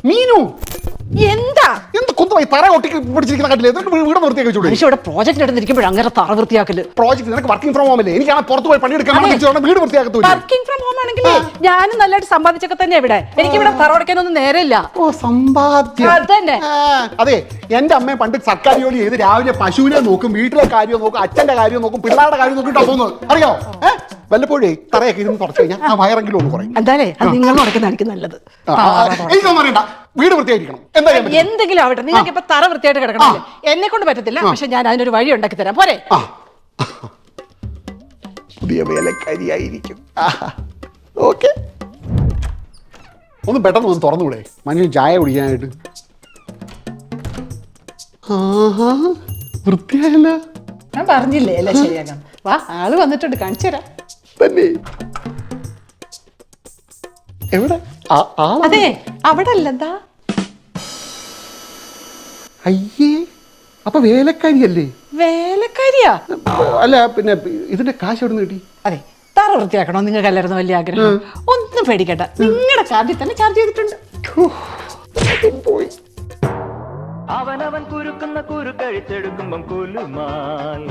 മീനു എന്താ എന്ത് കുന്തമായി തറ ഒട്ടി പിടിച്ചിരിക്കുന്ന കണ്ടില്ലേ വീട് വൃത്തിയാക്കി വെച്ചൂടെ? മനുഷ്യ ഇവിടെ പ്രോജക്റ്റ് എടുത്തിരിക്കുമ്പോഴും അങ്ങനെ തറ വൃത്തിയാക്കല്. പ്രോജക്ട് നിനക്ക് വർക്കിംഗ് ഫ്രം ഹോം അല്ലേ? എനിക്കാണ് പുറത്ത് പോയി പണിയെടുക്കാൻ വീട് വൃത്തിയാക്കത്തൂല്ല. വർക്കിംഗ് ഫ്രം ഹോം ആണെങ്കിലേ ഞാനും നല്ലതായിട്ട് സമ്പാദിച്ചൊക്കെ തന്നെ ഇവിടെ. എനിക്ക് ഇവിടെ തറ ഉടയ്ക്കാനൊന്നും നേരമില്ല. ഓ സമ്പാദ്യം. അതന്നെ. അതെ, എന്റെ അമ്മ പണ്ട് സർക്കാർ ജോലി ചെയ്ത് രാവിലെ പശുവിനെ നോക്കും, വീട്ടിലെ കാര്യം നോക്കും, അച്ഛന്റെ കാര്യം നോക്കും, പിള്ളേരുടെ കാര്യം നോക്കിട്ടാ പോകുന്നത്. അറിയോ? വല്ലപ്പോഴേ തറയൊക്കെ ഇരുന്ന് തുടച്ചു കഴിഞ്ഞാൽ ആ വയറെങ്കിലും ഒന്ന് കുറയും. എന്തായാലേ അത് നിങ്ങൾ ഉടക്കുന്ന എനിക്ക് നല്ലത്. എനിക്കൊന്നും അറിയണ്ട, വീട് വൃത്തിയായിരിക്കണം. എന്താ എന്തെങ്കിലും ആവട്ടെ, നിങ്ങൾക്ക് ഇപ്പൊ തറ വൃത്തിയായിട്ട് കിടക്കണം. എന്നെ കൊണ്ട് പറ്റത്തില്ല, പക്ഷെ ഞാൻ അതിനൊരു വഴി ഉണ്ടാക്കി തരാം. പോരെ? പുതിയ വേലക്കാരിയായിരിക്കും. ഓക്കെ, ഒന്ന് പെട്ടെന്ന് ഒന്ന് തുറന്നുകൂടെ മനുഷ്യൻ ചായ കുടിക്കാനായിട്ട്? വൃത്തിയായല്ല. ഞാൻ പറഞ്ഞില്ലേ അല്ലേ ശരിയാക്കാം. വാ, ആള് വന്നിട്ടുണ്ട്, കാണിച്ചു തരാം. തന്നെ എവിടെ? അതെ, അവിടെ അല്ലെന്താ. അയ്യേ, അപ്പൊ വേലക്കാരിയല്ലേ? വേലക്കാരിയാ? അല്ല പിന്നെ ഇതിന്റെ കാശ് എവിടെ നിന്ന് കിട്ടി? അതെ, തറ വൃത്തിയാക്കണോ നിങ്ങൾക്ക് എല്ലാവരും വലിയ ആഗ്രഹം? ഒന്നും പേടിക്കണ്ട, നിങ്ങളുടെ കാർഡിൽ തന്നെ ചാർജ് ചെയ്തിട്ടുണ്ട്. പോയി അവനവൻ കുരുക്കുന്ന കുരുക്കഴിച്ചെടുക്കുമ്പം കുലുമാൽ